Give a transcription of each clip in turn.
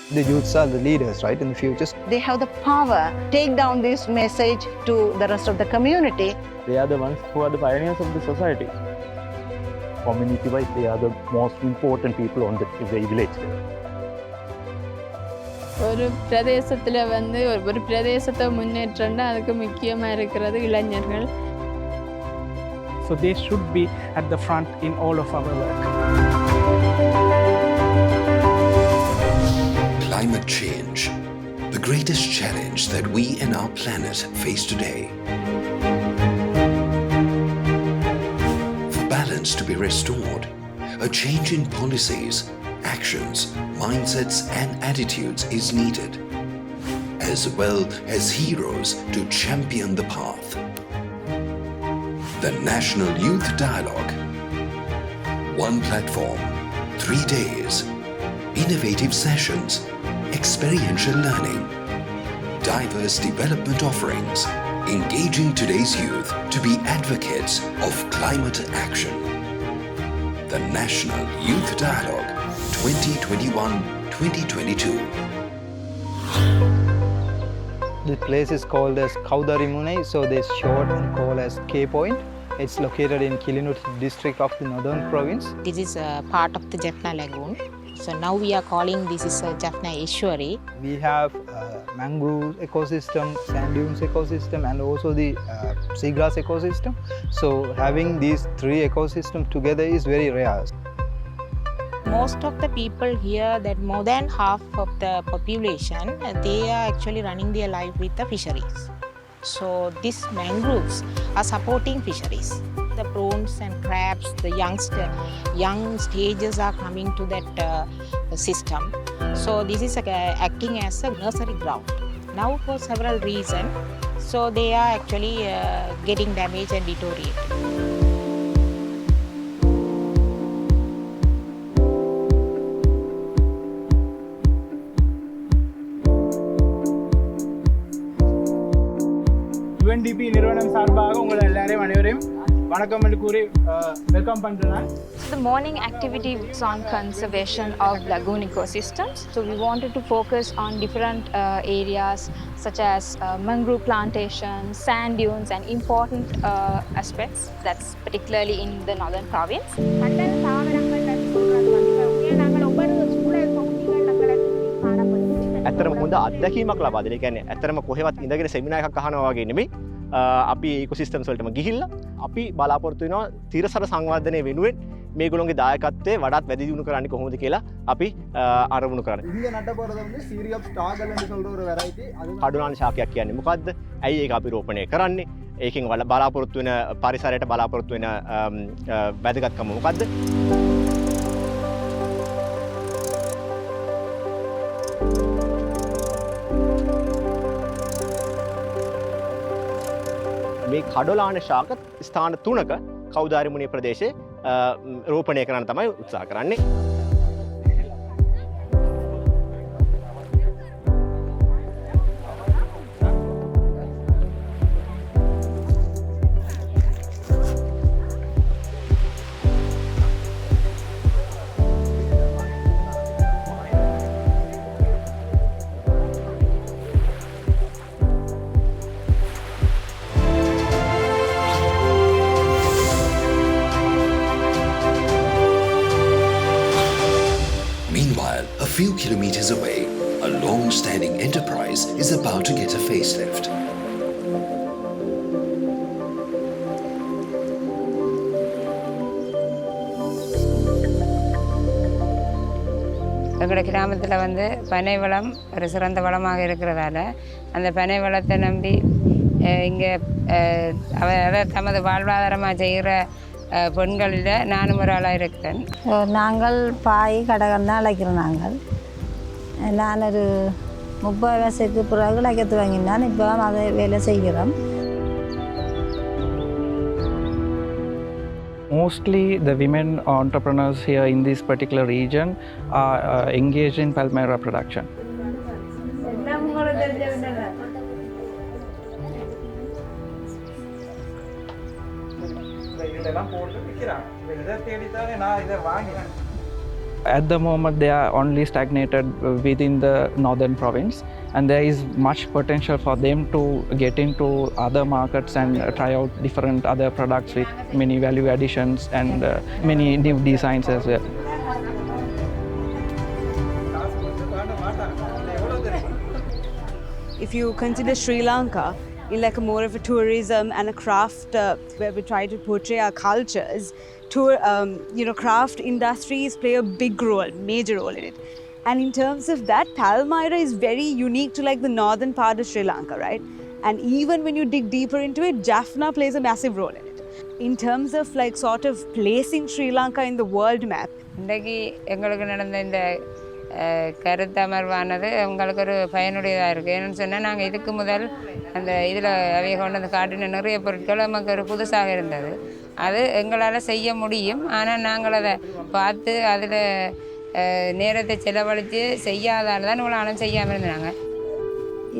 The youths are the leaders, right, in the future. They have the power to take down this message to the rest of the community. They are the ones who are the pioneers of the society. Community-wise, they are the most important people on the village. ஒரு பிரதேசத்தில் ஒரு பிரதேசத்தை முன்னேற்றம்னா அதுக்கு முக்கியமாக இருக்கிறது இளைஞர்கள். So they should be at the front in all of our work. Climate change, the greatest challenge that we and our planet face today. For balance to be restored, a change in policies, actions, mindsets and attitudes is needed, as well as heroes to champion the path. The National Youth Dialogue. One platform, 3 days, innovative sessions, experiential learning, diverse development offerings, engaging today's youth to be advocates of climate action. The National Youth Dialogue 2021-2022. The place is called as Kaudarimunai, so this short and called as K Point. It's located in Kilinut district of the northern province. This is a part of the Jaffna Lagoon. So now we are calling this is Jaffna Estuary. We have mangrove ecosystem, sand dunes ecosystem, and also the seagrass ecosystem. So having these 3 ecosystems together is very rare. Most of the people here, that more than half of the population, they are actually running their life with the fisheries. So these mangroves are supporting fisheries. The prawns and crabs, the young stages are coming to that system. So this is acting as a nursery ground. Now for several reasons, so they are actually getting damaged and deteriorated. UNDP நிறுவனம் சார்பாக உங்களை எல்லாரையும் அனைவரையும் வணக்கம் என்று கூறி welcome பண்ணுறேன். The morning activity was on conservation of lagoon ecosystems. So we wanted to focus on different areas such as mangrove plantations, sand dunes, and important aspects that's particularly in the northern province. ඇත්තටම හොඳ අත්දැකීමක් ලබා දෙන. ඒ කියන්නේ ඇත්තටම කොහෙවත් ඉඳගෙන සෙමිනාර් එකක් අහනවා වගේ නෙමෙයි. අපි ඉකෝසිස්ටම්ස් වලටම ගිහිල්ලා අපි බලාපොරොත්තු වෙනවා තිරසර සංවර්ධනය වෙනුවෙන් මේගොල්ලෝගේ දායකත්වයේ වඩාත් වැඩි දියුණු කරන්නේ කොහොමද කියලා අපි අරමුණු කරන්නේ. இங்க நட்ட போறது வந்து சீரி ஆஃப் ஸ்டாகல்னு சொல்ற ஒரு வெரைட்டி. அது කඩුනාන ශාකයක් කියන්නේ මොකද්ද? ඇයි ඒක අපි රෝපණය කරන්නේ? ඒකෙන් බලාපොරොත්තු වෙන පරිසරයට බලාපොරොත්තු වෙන වැදගත්කම මොකද්ද? මේ කඩොලාන ශාක ස්ථාන 3ක කෞදාරිමුණිය ප්‍රදේශයේ රෝපණය කරන්න තමයි උත්සාහ කරන්නේ. A few kilometers away, a long-standing enterprise is about to get a facelift. எங்களோட கிராமத்தில் பனை வளம் ஒரு சிறந்த வளமாக இருக்கிறதால அந்த பனை வளத்தை நம்பி இங்கே அவர் தமது வாழ்வாதாரமாக செய்கிற பெண்களில் நானும் ஒரு ஆளாக இருக்கிறேன். நாங்கள் பாய் கடகம் தான் அழைக்கிறோம். நான் ஒரு 30 வயசுக்கு பிறகு இலக்கியத்து வாங்கினான். இப்போ அதை வேலை செய்கிறோம். Mostly the women entrepreneurs here in this particular region are engaged in palmyra production. இதெல்லாம் போட்டு விற்கிறாங்க. இதை தேடித்தானே நான் இதை வாங்கினேன். At the moment, they are only stagnated within the northern province, and there is much potential for them to get into other markets and try out different other products with many value additions and many new designs as well. If you consider Sri Lanka in like more of a tourism and a craft where we try to portray our cultures, craft industries play a big role, major role in it. And in terms of that, Palmyra is very unique to like the northern part of Sri Lanka, right? And even when you dig deeper into it, Jaffna plays a massive role in it. In terms of like sort of placing Sri Lanka in the world map. இன்றைக்கு எங்களுக்கு நடந்த இந்த கருத்தமர்வானது உங்களுக்கு ஒரு பயனுடையதாக இருக்குது. ஏன்னு சொன்னால் நாங்கள் இதுக்கு முதல் அந்த இதில் அவைய கொண்டு வந்து காட்டின நிறைய பொருட்கள் நமக்கு ஒரு புதுசாக இருந்தது. அது எங்களால் செய்ய முடியும், ஆனால் நாங்கள் அதை பார்த்து அதில் நேரத்தை செலவழித்து செய்யாதால் தான் இவ்வளோ ஆளும் செய்யாமல் இருந்தாங்க.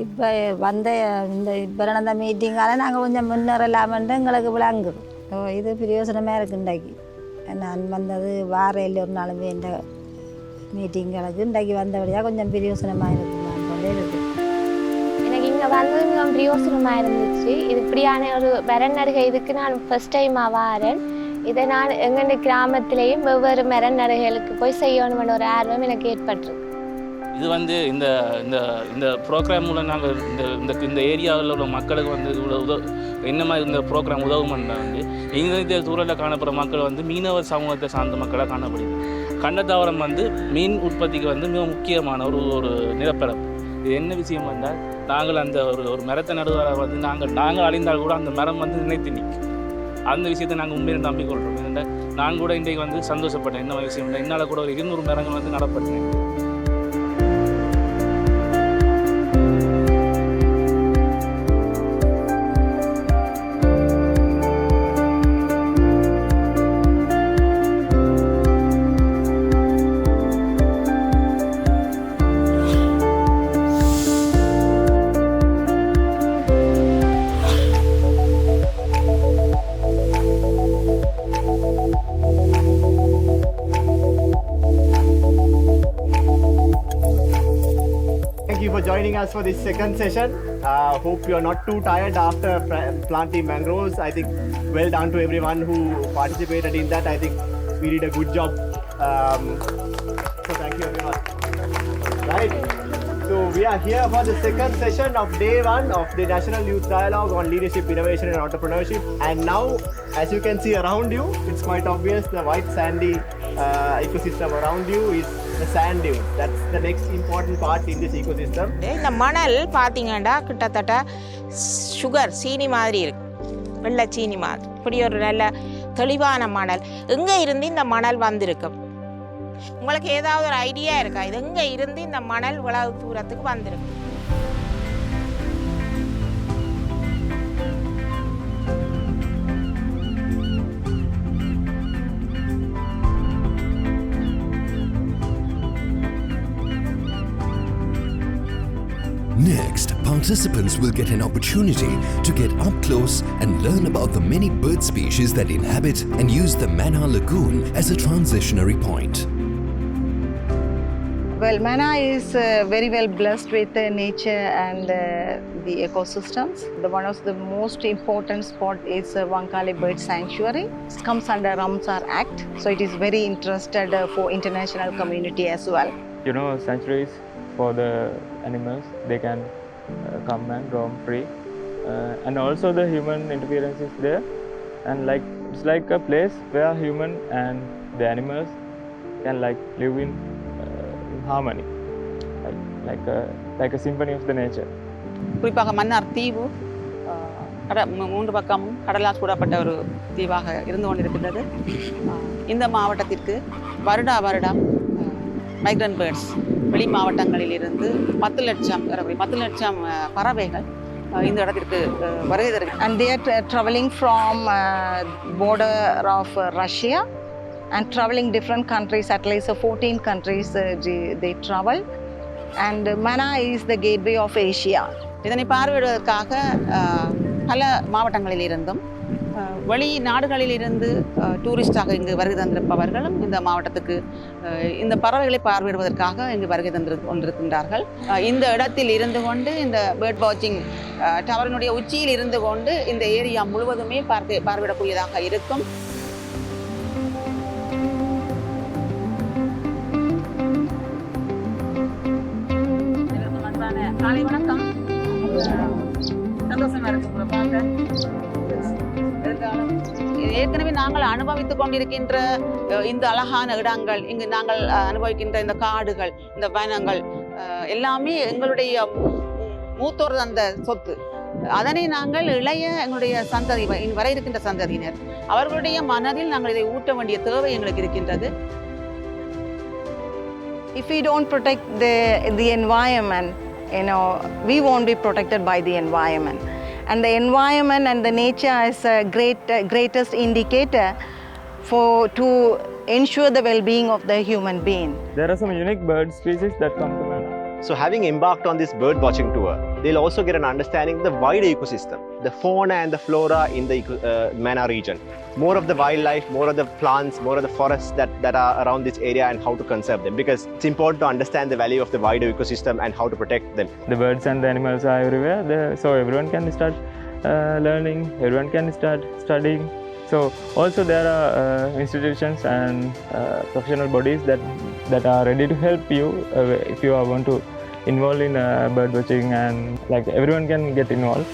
இப்போ வந்த இப்போ நடந்த மீட்டிங்கால் நாங்கள் கொஞ்சம் முன்னேறலாமன்ட்டு எங்களுக்கு விளங்குது. இது பிரயோசனமாக இருக்குது. இன்றைக்கு நான் வந்தது வார ஒரு நாளுமே இந்த மீட்டிங்களுக்கு இன்றைக்கு வந்தபடியாக கொஞ்சம் பிரயோசனமாக இருக்குமான்னு இருக்குது. எனக்கு இங்கே வந்தது மிகவும் பிரயோசனமாக இருந்துச்சு. இது இப்படியான ஒரு மரநடுகை இதுக்கு நான் ஃபஸ்ட் டைமாக வாரேன். இதை நான் எங்கள் கிராமத்திலேயும் வெவ்வேறு மரநடுகைகளுக்கு போய் செய்யணும்னு ஒரு ஆர்வம் எனக்கு ஏற்பட்டிருக்கு. இது வந்து இந்த இந்த இந்த ப்ரோக்ராம் மூலம் நாங்கள் இந்த ஏரியாவில் உள்ள மக்களுக்கு வந்து என்ன மாதிரி இந்த ப்ரோக்ராம் உதவுமென்னா வந்து இந்த சூழலில் காணப்படுற மக்கள் வந்து மீனவர் சமூகத்தை சார்ந்த மக்களாக காணப்படுது. கண்டத்தாவரம் வந்து மீன் உற்பத்திக்கு வந்து மிக முக்கியமான ஒரு நிலப்பரப்பு. இது என்ன விஷயம் வந்தால் நாங்கள் அந்த ஒரு மரத்தை நடுவரை வந்து நாங்கள் அழிந்தால் கூட அந்த மரம் வந்து நினைத்து நிற்கும். அந்த விஷயத்தை நாங்கள் உண்மையில நம்பிக்கொள்கிறோம். ஏன்னா நான் கூட இன்றைக்கு வந்து சந்தோஷப்பட்டேன். என்ன விஷயம் இல்லை, என்னால் கூட ஒரு 200 மரங்கள் வந்து நடப்பட்டேன். Joining us for this second session. Hope you are not too tired after planting mangroves. I think well done to everyone who participated in that. I think we did a good job. So thank you everyone. Right. So we are here for the second session of day 1 of the National Youth Dialogue on Leadership, Innovation and Entrepreneurship. And now, as you can see around you, it's quite obvious the white sandy ecosystem around you is the sand dune. That's the next important part in this ecosystem. இந்த மணல் பார்த்தீங்கன்னா கிட்டத்தட்ட sugar சீனி மாதிரி இருக்கு, வெள்ளை சீனி மாதிரி. இப்படி ஒரு நல்ல தெளிவான மணல். எங்கே இருந்து இந்த மணல் வந்திருக்கும்? உங்களுக்கு ஏதாவது ஒரு ஐடியா இருக்கா? இது எங்கே இருந்து இந்த மணல் இவ்வளவு தூரத்துக்கு வந்திருக்கு? Next, participants will get an opportunity to get up close and learn about the many bird species that inhabit and use the Mannar Lagoon as a transitionary point. Well, Mannar is very well blessed with nature and the ecosystems. One of the most important spot is Wankali Bird Sanctuary. It comes under Ramsar Act, so it is very interested for international community as well. Sanctuaries for the animals, they can come and roam free, and also the human interference is there, and it's like a place where human and the animals can live in harmony, like a symphony of the nature. குறிப்பாக மன்னார் தீவு மூன்று பக்கமும் கடலால் சூழப்பட்ட ஒரு தீவாக இருந்து கொண்டிருக்கின்றது. இந்த மாவட்டத்திற்கு வருடம் மைக்ரண்ட் பேர்ட்ஸ் வெளி மாவட்டங்களிலிருந்து 10 லட்சம் பறவைகள் இந்த இடத்திற்கு வருகை தருகிறது. And they are traveling from border of Russia and traveling different countries, at least 14 countries they travel. And Mannar is the gateway of Asia. இதனை பார்வையிடுவதற்காக பல மாவட்டங்களில் இருந்தும் வெளிநாடுகளிலிருந்து டூரிஸ்டாக இங்கு வருகை தந்திருப்பவர்களும் இந்த மாவட்டத்துக்கு இந்த பறவைகளை பார்வையிடுவதற்காக இங்கு வருகை தந்து கொண்டிருக்கின்றார்கள். இந்த இடத்தில் இருந்து கொண்டு இந்த பேர்ட் வாட்சிங் டவரினுடைய உச்சியில் இருந்து கொண்டு இந்த ஏரியா முழுவதுமே பார்வையிடக்கூடியதாக இருக்கும். காலை வணக்கம். சந்தோஷமா இருக்கு உங்களை பார்க்க. ஏற்கனவே நாங்கள் அனுபவித்துக் கொண்டிருக்கின்ற இந்த அழகான இடங்கள், இங்கு நாங்கள் அனுபவிக்கின்ற இந்த காடுகள், இந்த வனங்கள் எல்லாமே எங்களுடைய மூத்தோர் அந்த சொத்து. அதனை நாங்கள் இளைய எங்களுடைய சந்ததி, வர இருக்கின்ற சந்ததியினர், அவர்களுடைய மனதில் நாங்கள் இதை ஊட்ட வேண்டிய தேவை எங்களுக்கு இருக்கின்றது. If we don't protect the environment, we won't be protected by the environment. And the environment and the nature is a greatest indicator to ensure the well-being of the human being. There are some unique bird species that come to Mannar. So having embarked on this bird watching tour, they'll also get an understanding of the wider ecosystem, the fauna and the flora in the Mannar region. More of the wildlife, more of the plants, more of the forests that are around this area and how to conserve them, because it's important to understand the value of the wider ecosystem and how to protect them. The birds and the animals are everywhere, so everyone can start learning, everyone can start studying. So also there are institutions and professional bodies that are ready to help you if you want to involve in bird watching, and like everyone can get involved.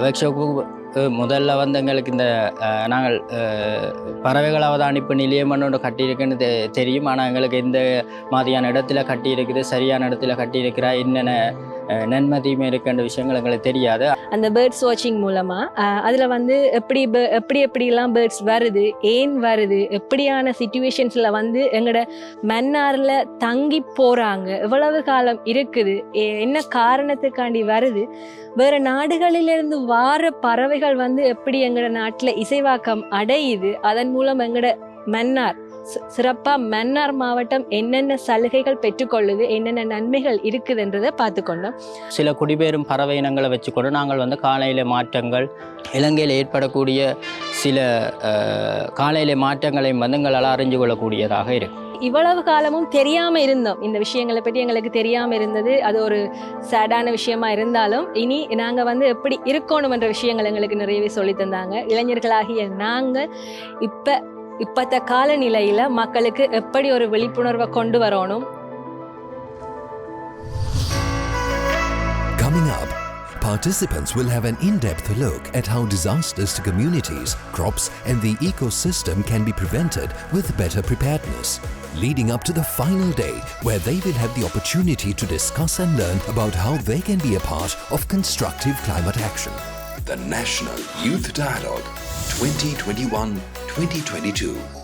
ஒர்க்ஷாப்புக்கு முதல்ல வந்து எங்களுக்கு இந்த நாங்கள் பறவைகள் அவதானிப்பு நிலையம் ஒன்று கட்டியிருக்குன்னு தெரியும். ஆனால் எங்களுக்கு இந்த மாதிரியான இடத்துல கட்டியிருக்குது, சரியான இடத்துல கட்டியிருக்கிறா, என்னென்ன நன்மை தீமை இருக்கின்ற விஷயங்கள் எங்களுக்கு தெரியாது. அந்த பேர்ட்ஸ் வாட்சிங் மூலமாக அதில் வந்து எப்படிலாம் பேர்ட்ஸ் வருது, ஏன் வருது, எப்படியான சிச்சுவேஷன்ஸில் வந்து எங்களோட மன்னாரில் தங்கி போகிறாங்க, எவ்வளவு காலம் இருக்குது, என்ன காரணத்துக்காண்டி வருது, வேறு நாடுகளிலிருந்து வார பறவைகள் வந்து எப்படி எங்களோட நாட்டில் இசைவாக்கம் அடையுது, அதன் மூலம் எங்களோட மன்னார் சிறப்பாக மன்னார் மாவட்டம் என்னென்ன சலுகைகள் பெற்றுக்கொள்ளுது, என்னென்ன நன்மைகள் இருக்குதுன்றதை பார்த்துக்கொண்டோம். சில குடிபெயரும் பறவை இனங்களை வச்சுக்கொண்டு நாங்கள் வந்து காலநிலை மாற்றங்கள், இலங்கையில் ஏற்படக்கூடிய சில காலநிலை மாற்றங்களையும் வந்து எங்களால் அறிஞ்சு கொள்ளக்கூடியதாக இருக்கு. இவ்வளவு காலமும் தெரியாமல் இருந்தோம், இந்த விஷயங்களை பற்றி எங்களுக்கு தெரியாமல் இருந்தது. அது ஒரு சேடான விஷயமா இருந்தாலும் இனி நாங்கள் வந்து எப்படி இருக்கணும்ன்ற விஷயங்கள் எங்களுக்கு நிறையவே சொல்லி தந்தாங்க. இளைஞர்களாகிய நாங்கள் இப்பத்த காலநிலையில் மக்களுக்கு எப்படி ஒரு விழிப்புணர்வை கொண்டு வரணும். Coming up, participants will have an in-depth look at how disasters to communities, crops and the ecosystem can be prevented with better preparedness, leading up to the final day where they will have the opportunity to discuss and learn about how they can be a part of constructive climate action. The National Youth Dialogue 2021-2022